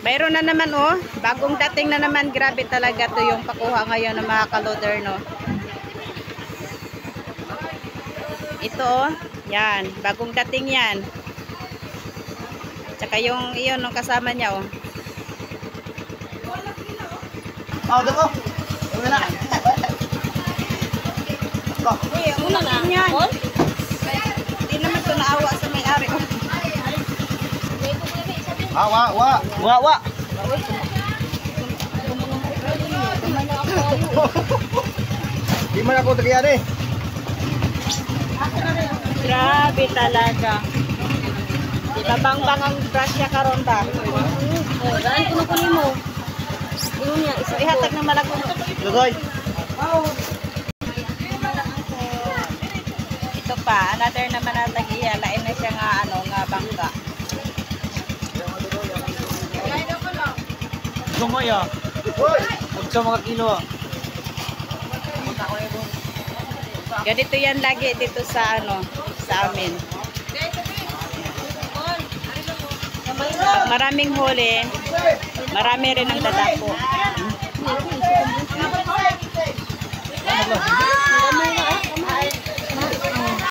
Mayroon na naman oh, bagong dating na naman, grabe talaga to yung pakuha ngayon ng mga kaloder, no. Ito oh, yan, bagong dating yan. Tsaka yung iyon nung kasama niya oh. Oh, dako. Wala. Uy, una na yan. Hindi naman ito naawa sa may-ari oh. Wa. Di man ako tagayari. Grabe talaga. Diba bang ang brasya karon ba? Oh, daan ko na kunin mo. Ano niya? Ihatag na malago. Lugoy. Ito pa, another naman na tagiya. Lain na siya nga ano, nga bangka. Sumaya. Hoy, magsa mga kilo. Ganito yan lagi dito sa ano, sa amin. Maraming huli, marami rin ang dadako.